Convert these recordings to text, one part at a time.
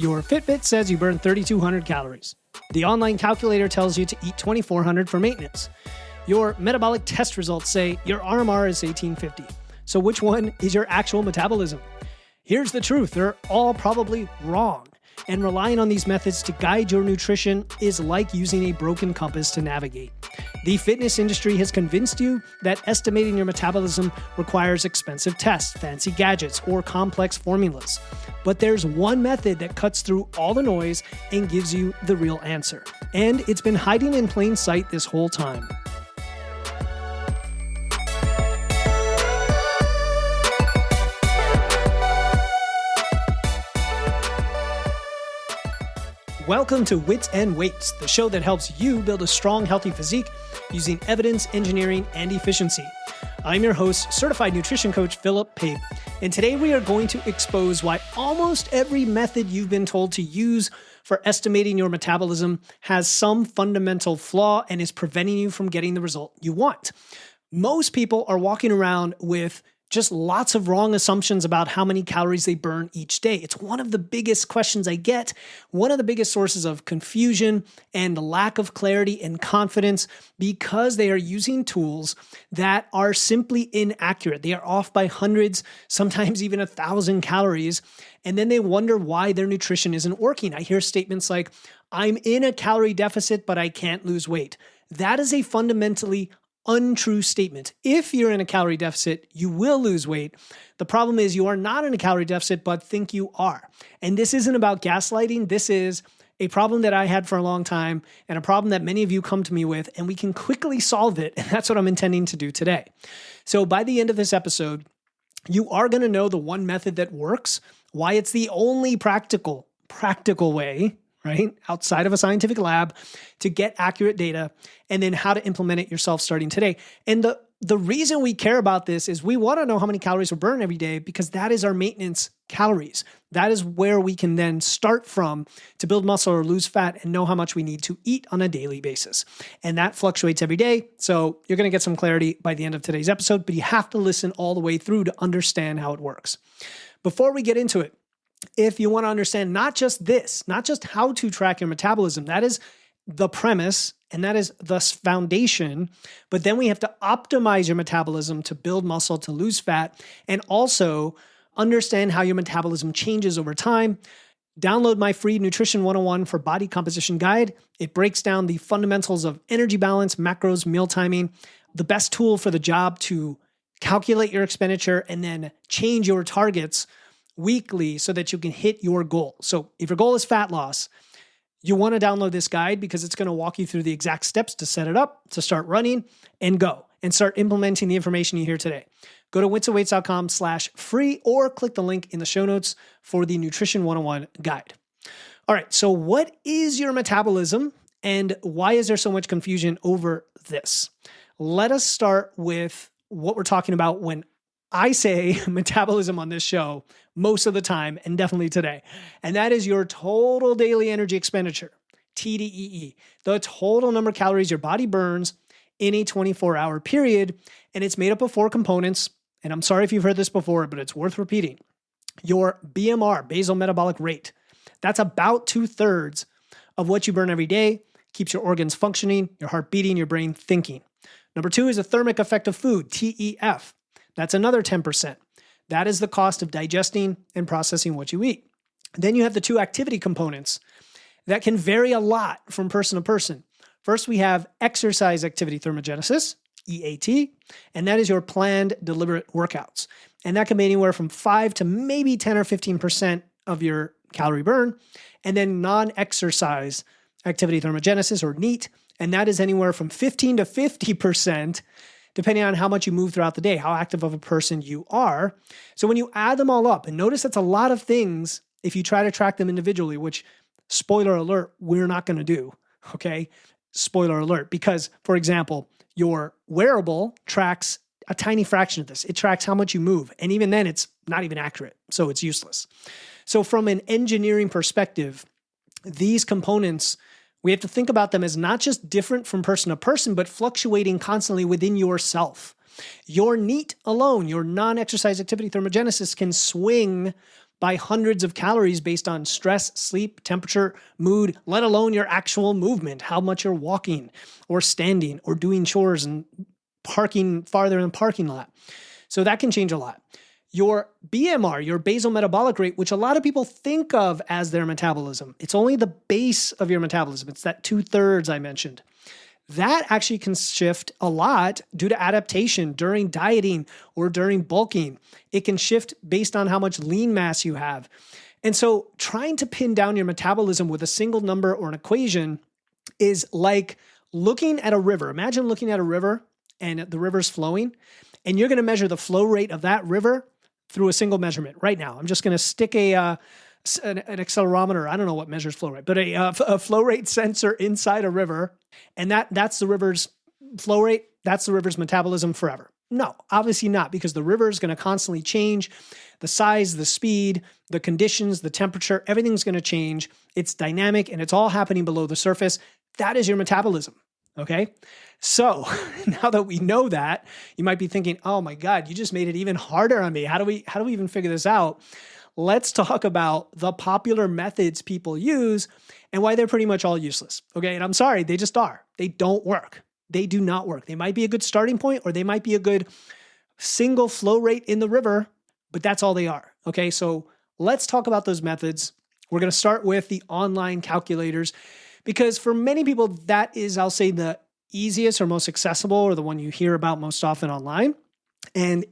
Your Fitbit says you burn 3,200 calories. The online calculator tells you to eat 2,400 for maintenance. Your metabolic test results say your RMR is 1850. So which one is your actual metabolism? Here's the truth. They're all probably wrong. And relying on these methods to guide your nutrition is like using a broken compass to navigate. The fitness industry has convinced you that estimating your metabolism requires expensive tests, fancy gadgets, or complex formulas. But there's one method that cuts through all the noise and gives you the real answer. And it's been hiding in plain sight this whole time. Welcome to Wits and Weights, the show that helps you build a strong, healthy physique using evidence, engineering, and efficiency. I'm your host, certified nutrition coach Philip Pape, and today we are going to expose why almost every method you've been told to use for estimating your metabolism has some fundamental flaw and is preventing you from getting the result you want. Most people are walking around with just lots of wrong assumptions about how many calories they burn each day. It's one of the biggest questions I get, one of the biggest sources of confusion and lack of clarity and confidence because they are using tools that are simply inaccurate. They are off by hundreds, sometimes even 1,000 calories, and then they wonder why their nutrition isn't working. I hear statements like, I'm in a calorie deficit, but I can't lose weight. That is a fundamentally untrue statement. If you're in a calorie deficit, you will lose weight. The problem is you are not in a calorie deficit, but think you are. And this isn't about gaslighting. This is a problem that I had for a long time and a problem that many of you come to me with, and we can quickly solve it. And that's what I'm intending to do today. So by the end of this episode, you are going to know the one method that works, why it's the only practical way, right, outside of a scientific lab to get accurate data, and then how to implement it yourself starting today. And the reason we care about this is we want to know how many calories we burn every day because that is our maintenance calories. That is where we can then start from to build muscle or lose fat and know how much we need to eat on a daily basis. And that fluctuates every day. So you're going to get some clarity by the end of today's episode, but you have to listen all the way through to understand how it works. Before we get into it, if you want to understand not just this, not just how to track your metabolism, that is the premise and that is the foundation, but then we have to optimize your metabolism to build muscle, to lose fat, and also understand how your metabolism changes over time. Download my free Nutrition 101 for Body Composition Guide. It breaks down the fundamentals of energy balance, macros, meal timing, the best tool for the job to calculate your expenditure and then change your targets weekly so that you can hit your goal. So if your goal is fat loss, you want to download this guide because it's going to walk you through the exact steps to set it up, to start running and go and start implementing the information you hear today. Go to witsandweights.com/free or click the link in the show notes for the Nutrition 101 guide. All right. So what is your metabolism and why is there so much confusion over this? Let us start with what we're talking about when I say metabolism on this show most of the time, and definitely today. And that is your total daily energy expenditure, TDEE, the total number of calories your body burns in a 24-hour period. And it's made up of 4 components. And I'm sorry if you've heard this before, but it's worth repeating. Your BMR, basal metabolic rate, that's about 2/3 of what you burn every day, keeps your organs functioning, your heart beating, your brain thinking. Number 2 is the thermic effect of food, TEF. That's another 10%. That is the cost of digesting and processing what you eat. Then you have the 2 activity components that can vary a lot from person to person. First, we have exercise activity thermogenesis, EAT, and that is your planned deliberate workouts. And that can be anywhere from 5 to maybe 10 or 15% of your calorie burn. And then non-exercise activity thermogenesis, or NEAT, and that is anywhere from 15 to 50%, depending on how much you move throughout the day, how active of a person you are. So when you add them all up, and notice that's a lot of things if you try to track them individually, which, spoiler alert, we're not going to do, okay? Spoiler alert, because, for example, your wearable tracks a tiny fraction of this. It tracks how much you move, and even then, it's not even accurate, so it's useless. So from an engineering perspective, these components, we have to think about them as not just different from person to person, but fluctuating constantly within yourself. Your NEAT alone, your non-exercise activity thermogenesis, can swing by hundreds of calories based on stress, sleep, temperature, mood, let alone your actual movement, how much you're walking or standing or doing chores and parking farther in the parking lot. So that can change a lot. Your BMR, your basal metabolic rate, which a lot of people think of as their metabolism, it's only the base of your metabolism. It's that 2/3 I mentioned. That actually can shift a lot due to adaptation during dieting or during bulking. It can shift based on how much lean mass you have. And so trying to pin down your metabolism with a single number or an equation is like looking at a river. Imagine looking at a river and the river's flowing, and you're going to measure the flow rate of that river through a single measurement right now. I'm just going to stick an accelerometer. I don't know what measures flow rate, but a flow rate sensor inside a river. And that's the river's flow rate. That's the river's metabolism forever. No, obviously not, because the river is going to constantly change. The size, the speed, the conditions, the temperature, everything's going to change. It's dynamic and it's all happening below the surface. That is your metabolism. Okay. So now that we know that, you might be thinking, oh my God, you just made it even harder on me. How do we even figure this out? Let's talk about the popular methods people use and why they're pretty much all useless. Okay. And I'm sorry, they just are. They don't work. They do not work. They might be a good starting point, or they might be a good single flow rate in the river, but that's all they are. Okay. So let's talk about those methods. We're going to start with the online calculators, because for many people, that is, I'll say, the easiest or most accessible, or the one you hear about most often online. And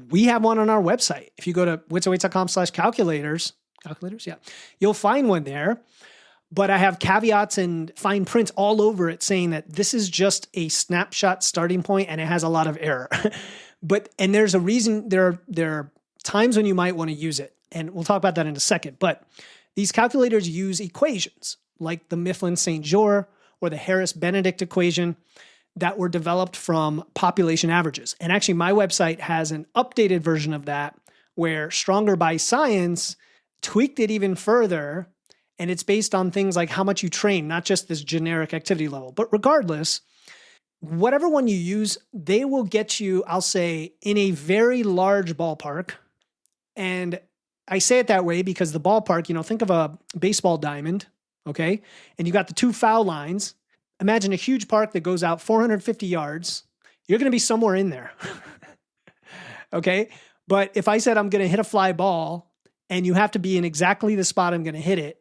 we have one on our website. If you go to witsandweights.com/calculators, yeah, you'll find one there. But I have caveats and fine print all over it saying that this is just a snapshot starting point and it has a lot of error. And there's a reason. There are times when you might want to use it, and we'll talk about that in a second. But these calculators use equations like the Mifflin-St. Jean or the Harris-Benedict equation that were developed from population averages. And actually, my website has an updated version of that where Stronger by Science tweaked it even further. And it's based on things like how much you train, not just this generic activity level. But regardless, whatever one you use, they will get you, I'll say, in a very large ballpark. And I say it that way because the ballpark, think of a baseball diamond, okay? And you got the two foul lines. Imagine a huge park that goes out 450 yards. You're going to be somewhere in there, okay? But if I said I'm going to hit a fly ball and you have to be in exactly the spot I'm going to hit it,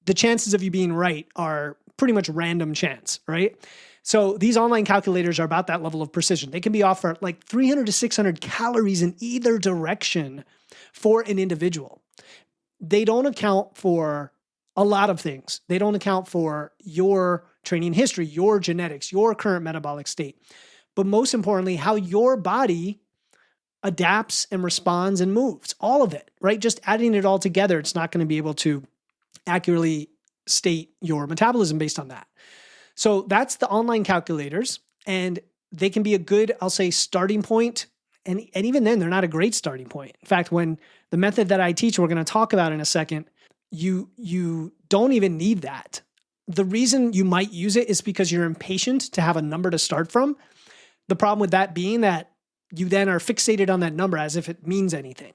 the chances of you being right are pretty much random chance, right? So these online calculators are about that level of precision. They can be offered like 300 to 600 calories in either direction for an individual. They don't account for a lot of things. They don't account for your training history, your genetics, your current metabolic state, but most importantly, how your body adapts and responds and moves, all of it, right? Just adding it all together, it's not going to be able to accurately state your metabolism based on that. So that's the online calculators, and they can be a good, I'll say, starting point. And even then, they're not a great starting point. In fact, when the method that I teach, we're going to talk about in a second, you don't even need that. The reason you might use it is because you're impatient to have a number to start from. The problem with that being that you then are fixated on that number as if it means anything.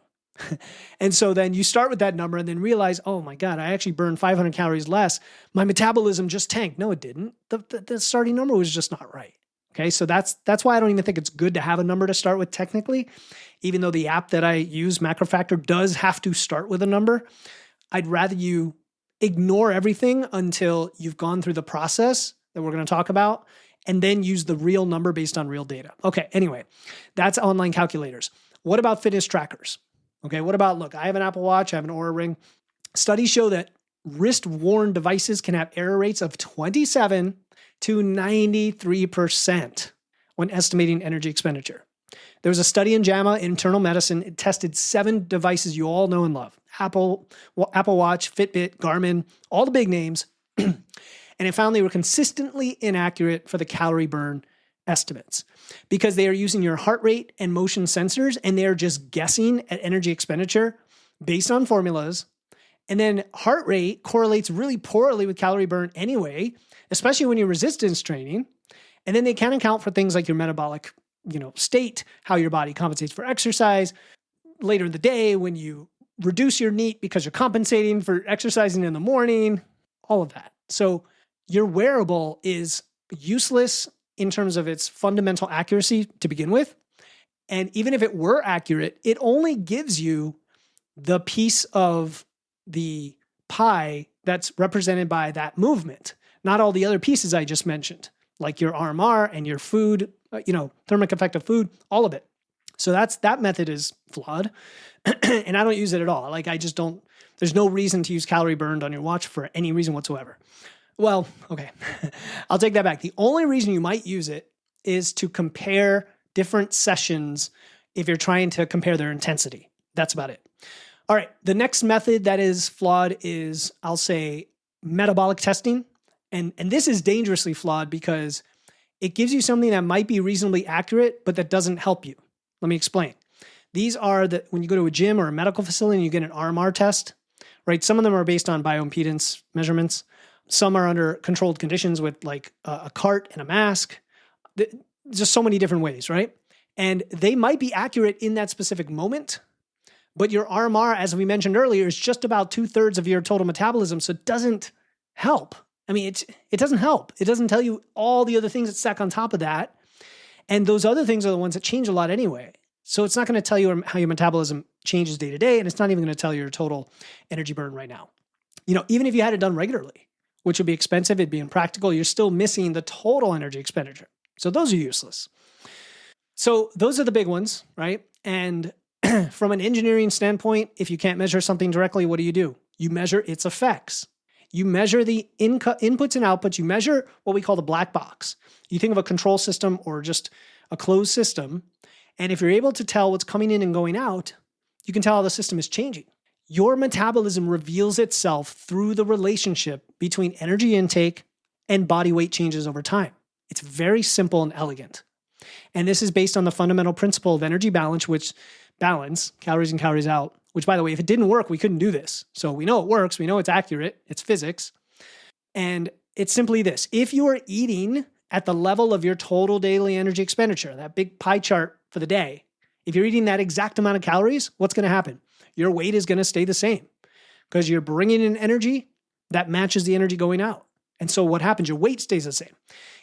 And so then you start with that number and then realize, oh my God, I actually burned 500 calories less. My metabolism just tanked. No, it didn't. The starting number was just not right. Okay, so that's why I don't even think it's good to have a number to start with technically, even though the app that I use, MacroFactor, does have to start with a number. I'd rather you ignore everything until you've gone through the process that we're going to talk about, and then use the real number based on real data. Okay, anyway, that's online calculators. What about fitness trackers? Okay, what about, look, I have an Apple Watch, I have an Oura Ring. Studies show that wrist-worn devices can have error rates of 27 to 93% when estimating energy expenditure. There was a study in JAMA Internal Medicine. It tested 7 devices you all know and love: Apple Watch, Fitbit, Garmin, all the big names. And it found they were consistently inaccurate for the calorie burn estimates because they are using your heart rate and motion sensors, and they are just guessing at energy expenditure based on formulas. And then heart rate correlates really poorly with calorie burn anyway, especially when you're resistance training. And then they can account for things like your metabolic, state, how your body compensates for exercise later in the day when you reduce your NEAT because you're compensating for exercising in the morning, all of that. So your wearable is useless in terms of its fundamental accuracy to begin with. And even if it were accurate, it only gives you the piece of the pie that's represented by that movement, not all the other pieces I just mentioned, like your RMR and your food, thermic effect of food, all of it. So that method is flawed. And I don't use it at all. Like, there's no reason to use calorie burned on your watch for any reason whatsoever. Well, okay, I'll take that back. The only reason you might use it is to compare different sessions if you're trying to compare their intensity. That's about it. All right, the next method that is flawed is, I'll say, metabolic testing. And this is dangerously flawed because it gives you something that might be reasonably accurate, but that doesn't help you. Let me explain. These are when you go to a gym or a medical facility and you get an RMR test, right? Some of them are based on bioimpedance measurements. Some are under controlled conditions with like a cart and a mask. Just so many different ways, right? And they might be accurate in that specific moment, but your RMR, as we mentioned earlier, is just about 2/3 of your total metabolism. So it doesn't help. I mean, it doesn't help. It doesn't tell you all the other things that stack on top of that. And those other things are the ones that change a lot anyway. So it's not going to tell you how your metabolism changes day to day. And it's not even going to tell you your total energy burn right now. Even if you had it done regularly, which would be expensive, it'd be impractical, you're still missing the total energy expenditure. So those are useless. So those are the big ones, right? And from an engineering standpoint, if you can't measure something directly, what do? You measure its effects. You measure the inputs and outputs. You measure what we call the black box. You think of a control system or just a closed system. And if you're able to tell what's coming in and going out, you can tell how the system is changing. Your metabolism reveals itself through the relationship between energy intake and body weight changes over time. It's very simple and elegant. And this is based on the fundamental principle of energy balance, calories in, calories out, which, by the way, if it didn't work, we couldn't do this. So we know it works. We know it's accurate. It's physics. And it's simply this. If you are eating at the level of your total daily energy expenditure, that big pie chart for the day, if you're eating that exact amount of calories, what's going to happen? Your weight is going to stay the same because you're bringing in energy that matches the energy going out. And so what happens? Your weight stays the same.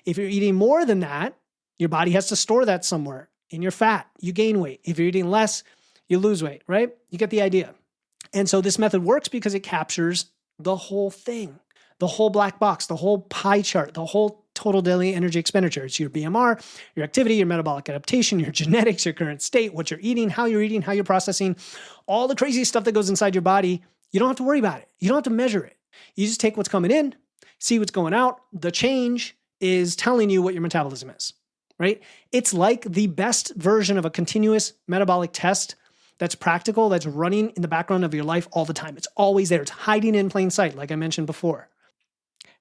If you're eating more than that, your body has to store that somewhere in your fat. You gain weight. If you're eating less, you lose weight, right? You get the idea. And so this method works because it captures the whole thing, the whole black box, the whole pie chart, the whole total daily energy expenditure. It's your BMR, your activity, your metabolic adaptation, your genetics, your current state, what you're eating, how you're processing, all the crazy stuff that goes inside your body. You don't have to worry about it. You don't have to measure it. You just take what's coming in, see what's going out. The change is telling you what your metabolism is, right? It's like the best version of a continuous metabolic test that's practical, that's running in the background of your life all the time. It's always there. It's hiding in plain sight, like I mentioned before.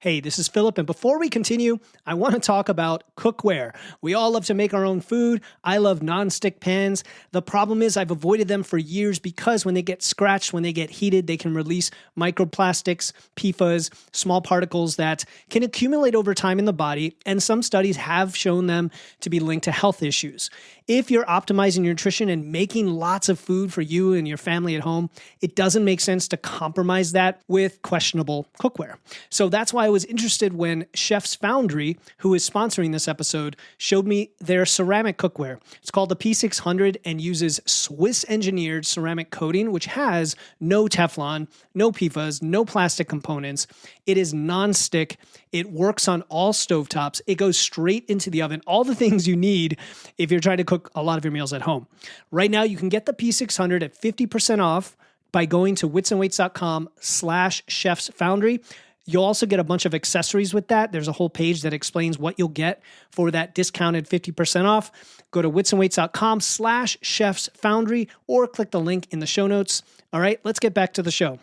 Hey, this is Philip, and before we continue, I want to talk about cookware. We all love to make our own food. I love non-stick pans. The problem is I've avoided them for years because when they get scratched, when they get heated, they can release microplastics, PFAS, small particles that can accumulate over time in the body, and some studies have shown them to be linked to health issues. If you're optimizing your nutrition and making lots of food for you and your family at home, it doesn't make sense to compromise that with questionable cookware. So that's why I was interested when Chef's Foundry, who is sponsoring this episode, showed me their ceramic cookware. It's called the P600 and uses Swiss-engineered ceramic coating, which has no Teflon, no PFAS, no plastic components. It is non-stick. It works on all stovetops. It goes straight into the oven. All the things you need if you're trying to cook a lot of your meals at home. Right now, you can get the P600 at 50% off by going to witsandweights.com/chefsfoundry. You'll also get a bunch of accessories with that. There's a whole page that explains what you'll get for that discounted 50% off. Go to witsandweights.com/chefsfoundry or click the link in the show notes. All right, let's get back to the show.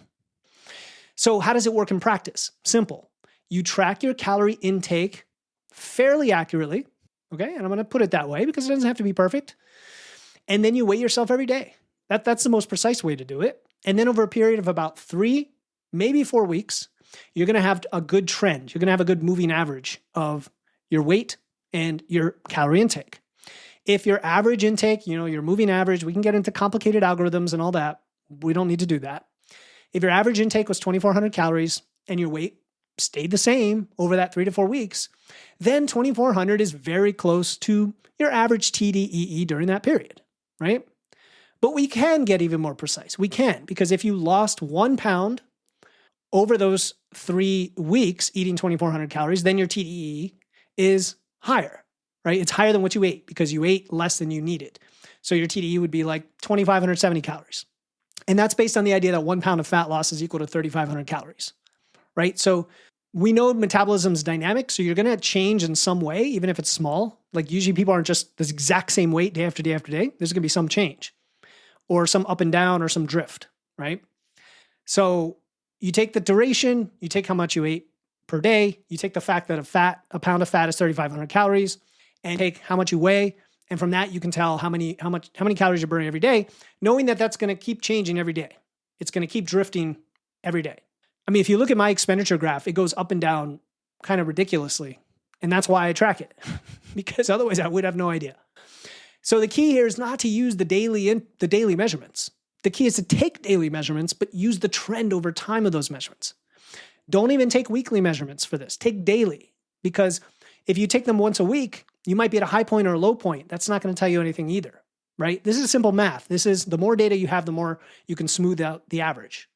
So how does it work in practice? Simple. You track your calorie intake fairly accurately, okay? And I'm going to put it that way because it doesn't have to be perfect. And then you weigh yourself every day. That's the most precise way to do it. And then over a period of about 3, maybe 4 weeks, you're going to have a good trend. You're going to have a good moving average of your weight and your calorie intake. If your average intake, your moving average, we can get into complicated algorithms and all that, We don't need to do that. If your average intake was 2,400 calories and your weight stayed the same over that 3 to 4 weeks, then 2,400 is very close to your average TDEE during that period, right? But we can get even more precise. We can, because if you lost 1 pound over those 3 weeks eating 2,400 calories, then your TDEE is higher, right? It's higher than what you ate because you ate less than you needed. So your TDEE would be like 2,570 calories. And that's based on the idea that 1 pound of fat loss is equal to 3,500 calories, right? So we know metabolism is dynamic, so you're going to change in some way, even if it's small. Like usually people aren't just the exact same weight day after day after day. There's going to be some change or some up and down or some drift, right? So you take the duration, you take how much you ate per day, you take the fact that a pound of fat is 3,500 calories, and take how much you weigh, and from that you can tell how many calories you're burning every day, knowing that that's going to keep changing every day. It's going to keep drifting every day. I mean, if you look at my expenditure graph, it goes up and down kind of ridiculously, and that's why I track it, because otherwise I would have no idea. So the key here is not to use the daily measurements. The key is to take daily measurements, but use the trend over time of those measurements. Don't even take weekly measurements for this. Take daily, because if you take them once a week, you might be at a high point or a low point. That's not going to tell you anything either, right? This is simple math. This is the more data you have, the more you can smooth out the average.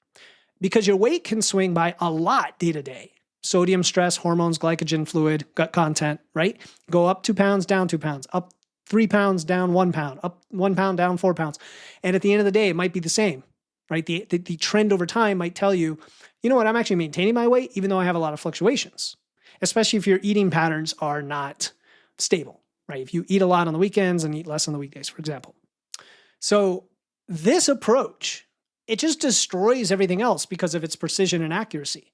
Because your weight can swing by a lot day to day. Sodium, stress, hormones, glycogen, fluid, gut content, right? Go up 2 pounds, down 2 pounds, up 3 pounds, down 1 pound, up 1 pound, down 4 pounds. And at the end of the day, it might be the same, right? The trend over time might tell you, you know what, I'm actually maintaining my weight, even though I have a lot of fluctuations, especially if your eating patterns are not stable, right? If you eat a lot on the weekends and eat less on the weekdays, for example. So this approach, it just destroys everything else because of its precision and accuracy,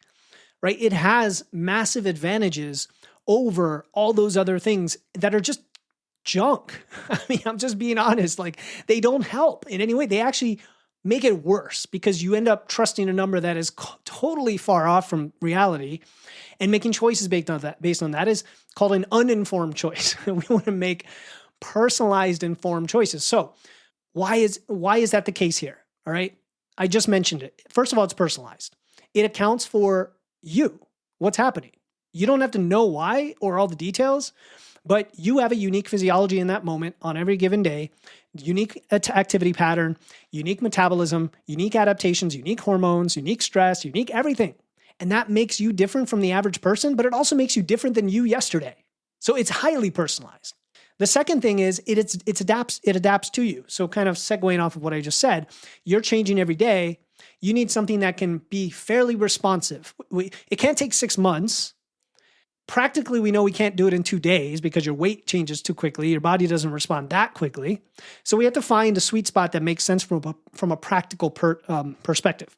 right? It has massive advantages over all those other things that are just junk. I mean, I'm just being honest. Like, they don't help in any way. They actually make it worse because you end up trusting a number that is totally far off from reality and making choices based on that is called an uninformed choice. We want to make personalized, informed choices. So why is that the case here? All right. I just mentioned it. First of all, it's personalized. It accounts for you, what's happening. You don't have to know why or all the details, but you have a unique physiology in that moment on every given day, unique activity pattern, unique metabolism, unique adaptations, unique hormones, unique stress, unique everything. And that makes you different from the average person, but it also makes you different than you yesterday. So it's highly personalized. The second thing is it adapts to you. So kind of segueing off of what I just said, you're changing every day. You need something that can be fairly responsive. It can't take 6 months. Practically, we know we can't do it in 2 days because your weight changes too quickly. Your body doesn't respond that quickly. So we have to find a sweet spot that makes sense from a practical perspective.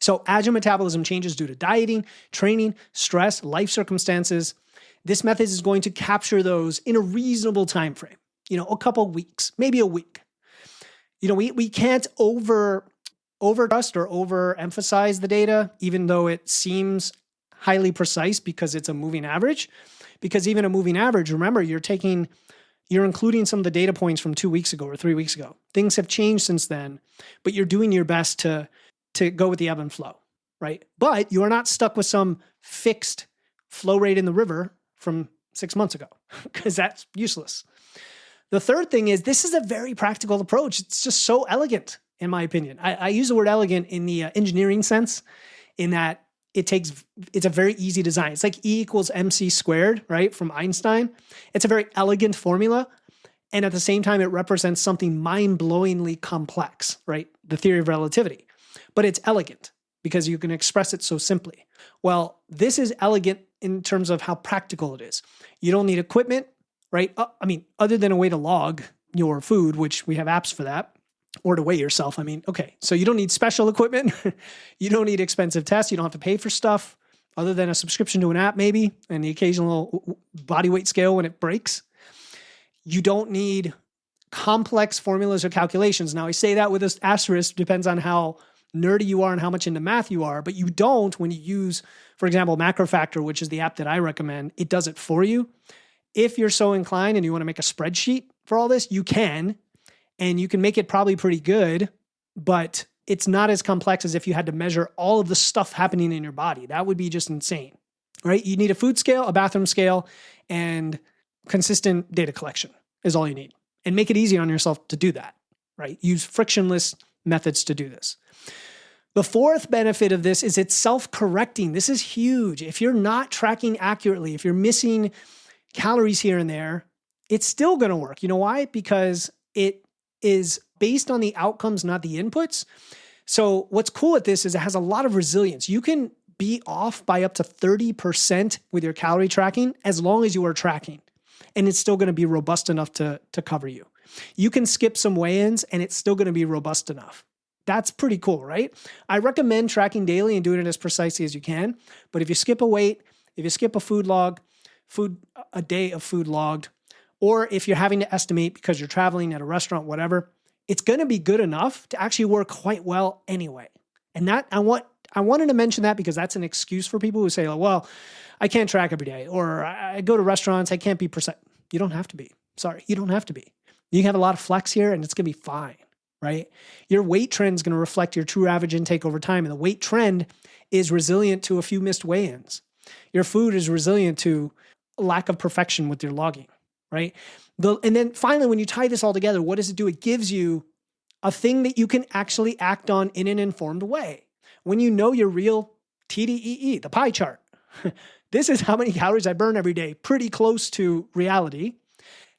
So as your metabolism changes due to dieting, training, stress, life circumstances, this method is going to capture those in a reasonable time frame. A couple of weeks, maybe a week. We can't overtrust or overemphasize the data, even though it seems highly precise because it's a moving average. Because even a moving average, remember, you're including some of the data points from 2 weeks ago or 3 weeks ago. Things have changed since then, but you're doing your best to go with the ebb and flow, right? But you are not stuck with some fixed flow rate in the river from 6 months ago, because that's useless. The third thing is this is a very practical approach. It's just so elegant, in my opinion. I use the word elegant in the engineering sense, in that it's a very easy design. It's like E equals MC squared, right? From Einstein. It's a very elegant formula. And at the same time, it represents something mind-blowingly complex, right? The theory of relativity. But it's elegant because you can express it so simply. Well, this is elegant in terms of how practical it is. You don't need equipment, right? Other than a way to log your food, which we have apps for that, or to weigh yourself. Okay, so you don't need special equipment. You don't need expensive tests. You don't have to pay for stuff other than a subscription to an app maybe, and the occasional body weight scale when it breaks. You don't need complex formulas or calculations. Now, I say that with this asterisk, depends on how nerdy you are and how much into math you are, but you don't when you use, for example, MacroFactor, which is the app that I recommend. It does it for you. If you're so inclined and you want to make a spreadsheet for all this, you can, and you can make it probably pretty good, but it's not as complex as if you had to measure all of the stuff happening in your body. That would be just insane, right? You need a food scale, a bathroom scale, and consistent data collection is all you need. And make it easy on yourself to do that, right? Use frictionless methods to do this. The fourth benefit of this is it's self-correcting. This is huge. If you're not tracking accurately, if you're missing calories here and there, it's still going to work. You know why? Because it is based on the outcomes, not the inputs. So what's cool at this is it has a lot of resilience. You can be off by up to 30% with your calorie tracking as long as you are tracking. And it's still going to be robust enough to cover you. You can skip some weigh-ins and it's still going to be robust enough. That's pretty cool, right? I recommend tracking daily and doing it as precisely as you can. But if you skip a weight, if you skip a a day of food logged, or if you're having to estimate because you're traveling at a restaurant, whatever, it's going to be good enough to actually work quite well anyway. And that I wanted to mention that because that's an excuse for people who say, well, I can't track every day, or I go to restaurants, I can't be precise. You don't have to be. Sorry, you don't have to be. You can have a lot of flex here and it's going to be fine, right? Your weight trend is going to reflect your true average intake over time. And the weight trend is resilient to a few missed weigh-ins. Your food is resilient to lack of perfection with your logging, right? And then finally, when you tie this all together, what does it do? It gives you a thing that you can actually act on in an informed way. When you know your real TDEE, the pie chart, this is how many calories I burn every day, pretty close to reality.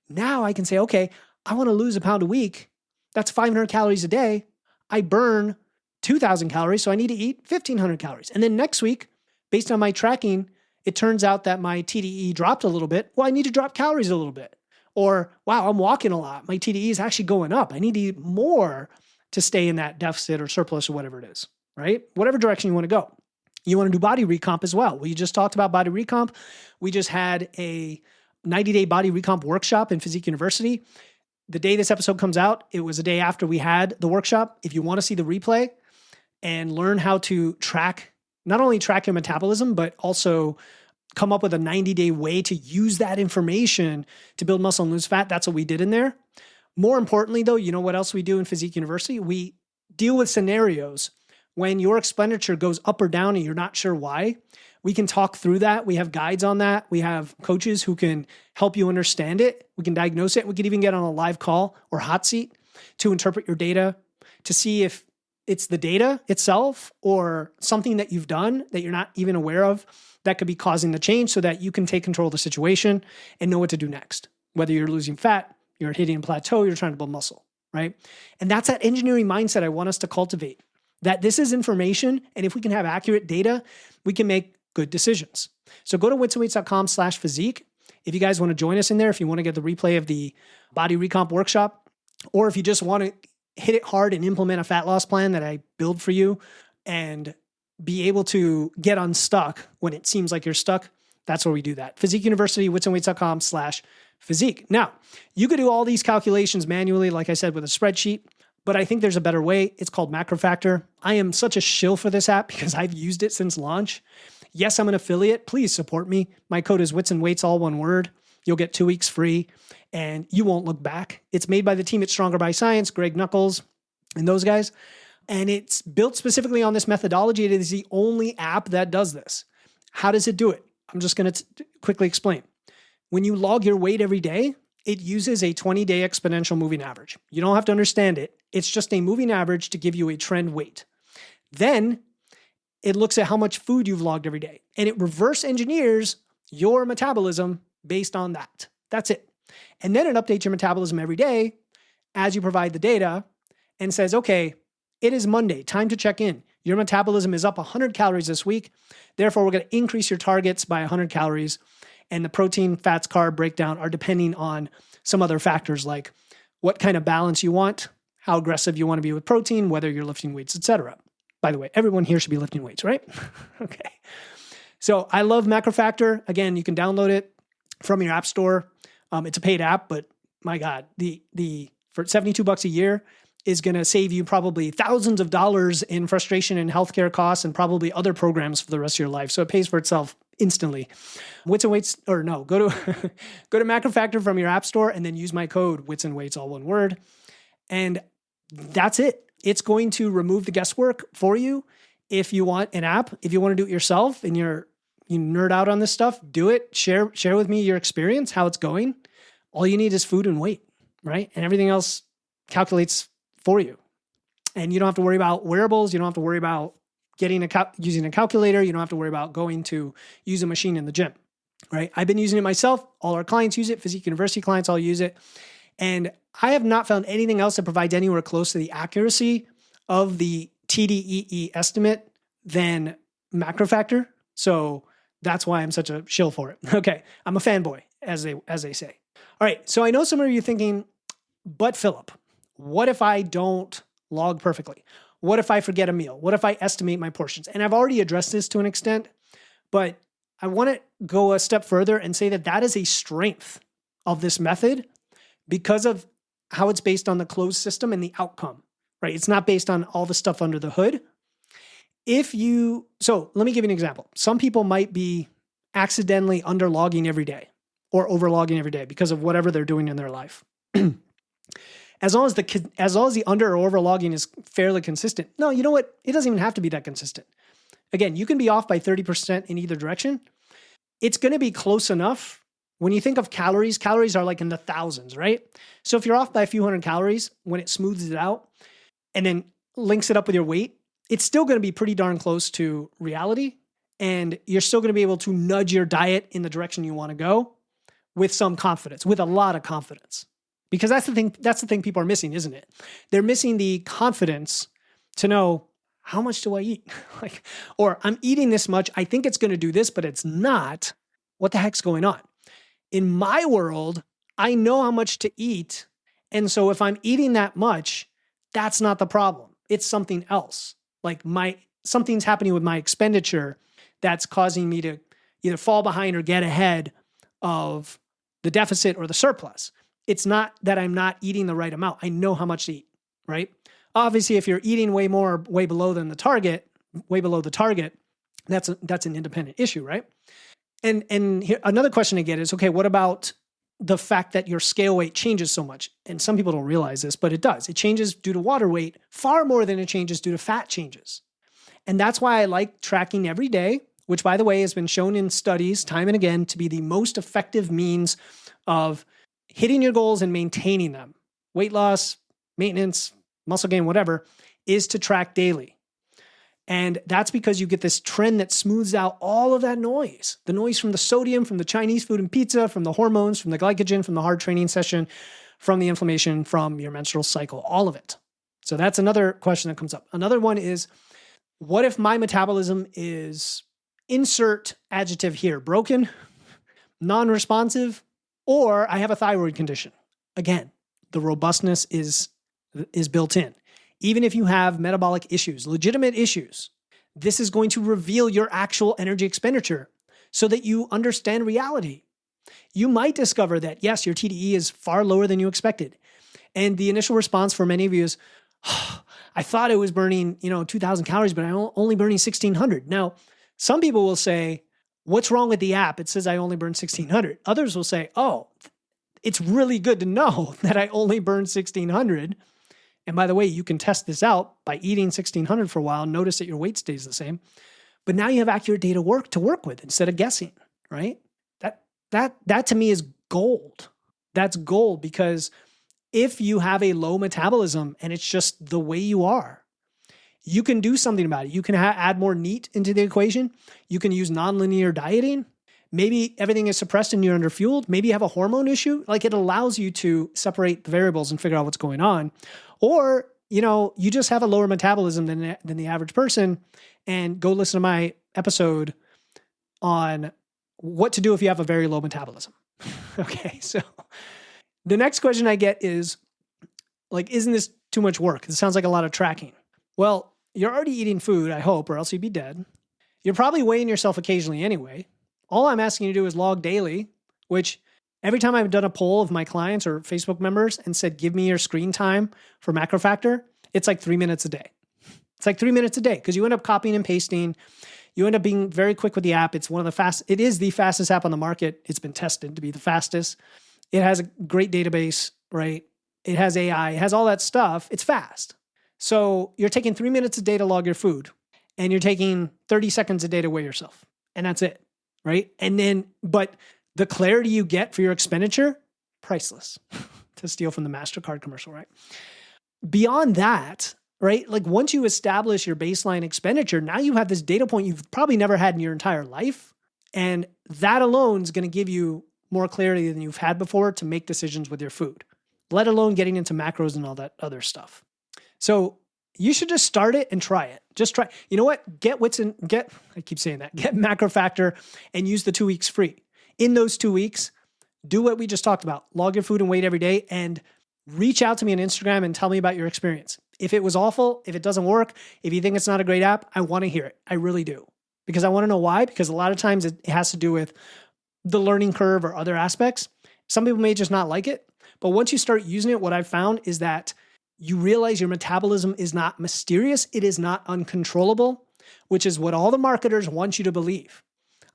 Now I can say, okay, I want to lose a pound a week. That's 500 calories a day. I burn 2,000 calories, so I need to eat 1,500 calories. And then next week, based on my tracking, it turns out that my TDEE dropped a little bit. Well, I need to drop calories a little bit. Or, wow, I'm walking a lot. My TDEE is actually going up. I need to eat more to stay in that deficit or surplus or whatever it is, right? Whatever direction you want to go. You want to do body recomp as well. We just talked about body recomp. We just had a 90-day body recomp workshop in Physique University. The day this episode comes out, it was a day after we had the workshop. If you want to see the replay and learn how to not only track your metabolism, but also come up with a 90-day way to use that information to build muscle and lose fat, that's what we did in there. More importantly, though, you know what else we do in Physique University? We deal with scenarios when your expenditure goes up or down and you're not sure why. We can talk through that. We have guides on that. We have coaches who can help you understand it. We can diagnose it. We can even get on a live call or hot seat to interpret your data to see if it's the data itself or something that you've done that you're not even aware of that could be causing the change so that you can take control of the situation and know what to do next. Whether you're losing fat, you're hitting a plateau, you're trying to build muscle, right? And that's that engineering mindset I want us to cultivate, that this is information. And if we can have accurate data, we can make good decisions. So go to witsandweights.com/physique. If you guys want to join us in there, if you want to get the replay of the body recomp workshop, or if you just want to hit it hard and implement a fat loss plan that I build for you and be able to get unstuck when it seems like you're stuck, that's where we do that. Physique University, witsandweights.com/physique. Now, you could do all these calculations manually, like I said, with a spreadsheet, but I think there's a better way. It's called MacroFactor. I am such a shill for this app because I've used it since launch. Yes, I'm an affiliate. Please support me. My code is witsandweights, all one word. You'll get 2 weeks free and you won't look back. It's made by the team at Stronger by Science, Greg Nuckols and those guys. And it's built specifically on this methodology. It is the only app that does this. How does it do it? I'm just going to quickly explain. When you log your weight every day, it uses a 20-day exponential moving average. You don't have to understand it. It's just a moving average to give you a trend weight. Then it looks at how much food you've logged every day, and it reverse engineers your metabolism based on that. That's it. And then it updates your metabolism every day as you provide the data and says, okay, it is Monday, time to check in. Your metabolism is up 100 calories this week. Therefore, we're going to increase your targets by 100 calories. And the protein, fats, carb breakdown are depending on some other factors like what kind of balance you want, how aggressive you want to be with protein, whether you're lifting weights, etc. By the way, everyone here should be lifting weights, right? Okay. So I love MacroFactor. Again, you can download it from your app store. It's a paid app, but my God, for $72 a year is going to save you probably thousands of dollars in frustration and healthcare costs and probably other programs for the rest of your life. So it pays for itself instantly. Go to MacroFactor from your app store and then use my code WitsandWeights, all one word. And that's it. It's going to remove the guesswork for you. If you want an app, if you want to do it yourself and you nerd out on this stuff, do it. Share with me your experience, how it's going. All you need is food and weight, right? And everything else calculates for you. And you don't have to worry about wearables. You don't have to worry about using a calculator. You don't have to worry about going to use a machine in the gym, right? I've been using it myself. All our clients use it. Physique University clients all use it. And I have not found anything else that provides anywhere close to the accuracy of the TDEE estimate than macrofactor. So that's why I'm such a shill for it. Okay, I'm a fanboy, as they say. All right, so I know some of you are thinking, but Philip, what if I don't log perfectly? What if I forget a meal? What if I estimate my portions? And I've already addressed this to an extent, but I want to go a step further and say that is a strength of this method because of how it's based on the closed system and the outcome, right? It's not based on all the stuff under the hood. So let me give you an example. Some people might be accidentally underlogging every day or overlogging every day because of whatever they're doing in their life. As long as the under or overlogging is fairly consistent. No, you know what? It doesn't even have to be that consistent. Again, you can be off by 30% in either direction. It's going to be close enough. When you think of calories are like in the thousands, right? So if you're off by a few hundred calories, when it smooths it out and then links it up with your weight, it's still going to be pretty darn close to reality. And you're still going to be able to nudge your diet in the direction you want to go with some confidence, with a lot of confidence. Because that's the thing people are missing, isn't it? They're missing the confidence to know, how much do I eat? Or I'm eating this much. I think it's going to do this, but it's not. What the heck's going on? In my world, I know how much to eat. And so if I'm eating that much, that's not the problem. It's something else. Something's happening with my expenditure that's causing me to either fall behind or get ahead of the deficit or the surplus. It's not that I'm not eating the right amount. I know how much to eat, right? Obviously, if you're eating way more, way below the target, that's an independent issue, right? And here, another question I get is, okay, what about the fact that your scale weight changes so much? And some people don't realize this, but it does. It changes due to water weight far more than it changes due to fat changes. And that's why I like tracking every day, which, by the way, has been shown in studies time and again to be the most effective means of hitting your goals and maintaining them. Weight loss, maintenance, muscle gain, whatever, is to track daily. And that's because you get this trend that smooths out all of that noise. The noise from the sodium, from the Chinese food and pizza, from the hormones, from the glycogen, from the hard training session, from the inflammation, from your menstrual cycle, all of it. So that's another question that comes up. Another one is, what if my metabolism is, insert adjective here, broken, non-responsive, or I have a thyroid condition? Again, the robustness is built in. Even if you have metabolic issues, legitimate issues, this is going to reveal your actual energy expenditure so that you understand reality. You might discover that, yes, your TDEE is far lower than you expected. And the initial response for many of you is, I thought I was burning, 2,000 calories, but I'm only burning 1,600. Now, some people will say, what's wrong with the app? It says I only burn 1,600. Others will say, oh, it's really good to know that I only burn 1,600. And by the way, you can test this out by eating 1,600 for a while. Notice that your weight stays the same. But now you have accurate data to work with instead of guessing, right? That to me is gold. That's gold, because if you have a low metabolism and it's just the way you are, you can do something about it. You can add more NEAT into the equation. You can use nonlinear dieting. Maybe everything is suppressed and you're underfueled. Maybe you have a hormone issue. It allows you to separate the variables and figure out what's going on. Or, you just have a lower metabolism than the average person, and go listen to my episode on what to do if you have a very low metabolism. Okay, so the next question I get is, isn't this too much work? It sounds like a lot of tracking. Well, you're already eating food, I hope, or else you'd be dead. You're probably weighing yourself occasionally anyway. All I'm asking you to do is log daily, which every time I've done a poll of my clients or Facebook members and said, give me your screen time for macrofactor, it's like 3 minutes a day. It's like 3 minutes a day, because you end up copying and pasting. You end up being very quick with the app. It is the fastest app on the market. It's been tested to be the fastest. It has a great database, right? It has AI, it has all that stuff. It's fast. So you're taking 3 minutes a day to log your food, and you're taking 30 seconds a day to weigh yourself. And that's it, right? And then, but the clarity you get for your expenditure, priceless, to steal from the MasterCard commercial, right? Beyond that, right? Like once you establish your baseline expenditure, now you have this data point you've probably never had in your entire life. And that alone is going to give you more clarity than you've had before to make decisions with your food, let alone getting into macros and all that other stuff. So you should just start it and try it. Just try. You know what? Get Macro Factor and use the 2 weeks free. In those 2 weeks, do what we just talked about. Log your food and weight every day and reach out to me on Instagram and tell me about your experience. If it was awful, if it doesn't work, if you think it's not a great app, I want to hear it. I really do. Because I want to know why. Because a lot of times it has to do with the learning curve or other aspects. Some people may just not like it. But once you start using it, what I've found is that you realize your metabolism is not mysterious. It is not uncontrollable, which is what all the marketers want you to believe.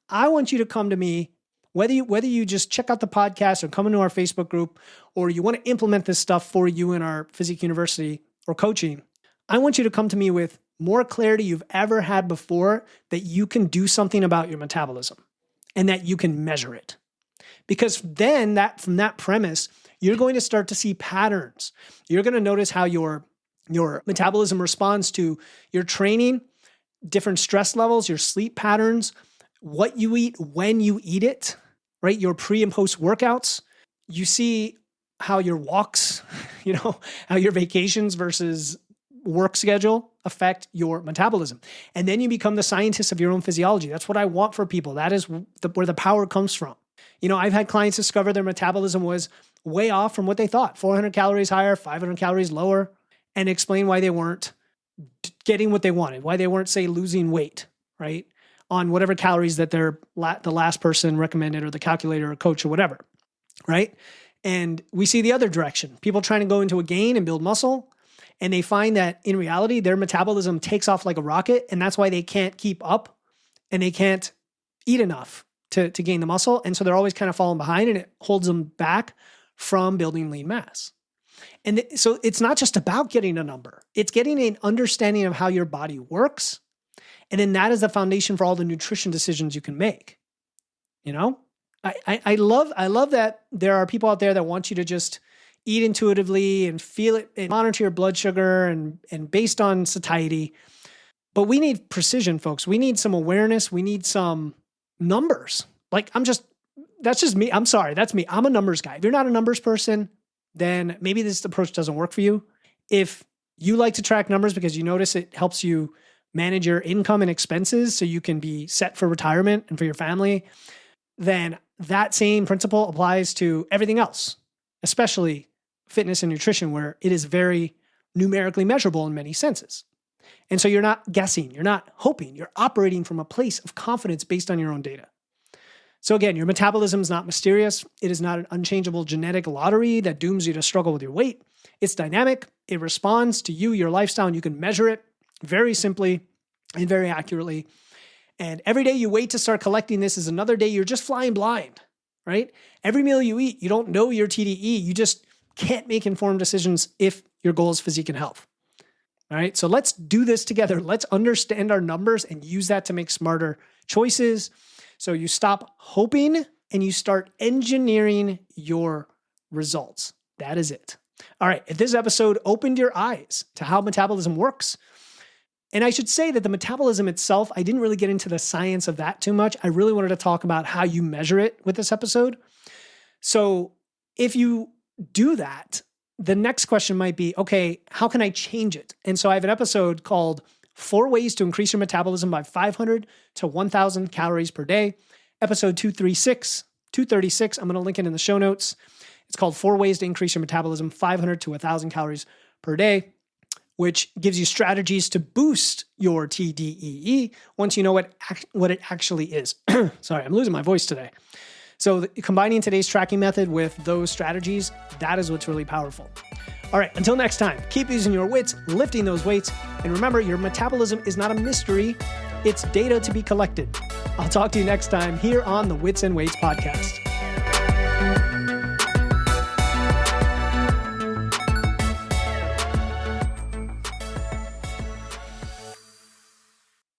I want you to come to me, whether you just check out the podcast or come into our Facebook group, or you want to implement this stuff for you in our Physique University or coaching. I want you to come to me with more clarity you've ever had before that you can do something about your metabolism and that you can measure it. Because then from that premise, you're going to start to see patterns. You're going to notice how your metabolism responds to your training, different stress levels, your sleep patterns, what you eat, when you eat it, right? Your pre and post workouts. You see how your walks, how your vacations versus work schedule affect your metabolism. And then you become the scientist of your own physiology. That's what I want for people. That is where the power comes from. I've had clients discover their metabolism was way off from what they thought, 400 calories higher, 500 calories lower, and explain why they weren't getting what they wanted, why they weren't, say, losing weight, right? On whatever calories that the last person recommended or the calculator or coach or whatever, right? And we see the other direction. People trying to go into a gain and build muscle, and they find that in reality, their metabolism takes off like a rocket, and that's why they can't keep up and they can't eat enough to gain the muscle. And so they're always kind of falling behind, and it holds them back from building lean mass. And so it's not just about getting a number. It's getting an understanding of how your body works. And then that is the foundation for all the nutrition decisions you can make. I love that there are people out there that want you to just eat intuitively and feel it and monitor your blood sugar and based on satiety. But we need precision, folks. We need some awareness. We need some numbers. That's just me. I'm sorry. That's me. I'm a numbers guy. If you're not a numbers person, then maybe this approach doesn't work for you. If you like to track numbers because you notice it helps you manage your income and expenses so you can be set for retirement and for your family, then that same principle applies to everything else, especially fitness and nutrition, where it is very numerically measurable in many senses. And so you're not guessing, you're not hoping, you're operating from a place of confidence based on your own data. So again, your metabolism is not mysterious. It is not an unchangeable genetic lottery that dooms you to struggle with your weight. It's dynamic. It responds to you, your lifestyle, and you can measure it very simply and very accurately. And every day you wait to start collecting this is another day you're just flying blind, right? Every meal you eat, you don't know your TDEE. You just can't make informed decisions if your goal is physique and health. All right, so let's do this together. Let's understand our numbers and use that to make smarter choices. So you stop hoping and you start engineering your results. That is it. All right, if this episode opened your eyes to how metabolism works, and I should say that the metabolism itself, I didn't really get into the science of that too much. I really wanted to talk about how you measure it with this episode. So if you do that, the next question might be, okay, how can I change it? And so I have an episode called 4 Ways to Increase Your Metabolism by 500 to 1,000 Calories Per Day. Episode 236. I'm going to link it in the show notes. It's called 4 Ways to Increase Your Metabolism, 500 to 1,000 Calories Per Day, which gives you strategies to boost your TDEE once you know what it actually is. Sorry, I'm losing my voice today. So combining today's tracking method with those strategies, that is what's really powerful. All right, until next time, keep using your wits, lifting those weights, and remember, your metabolism is not a mystery. It's data to be collected. I'll talk to you next time here on the Wits and Weights podcast.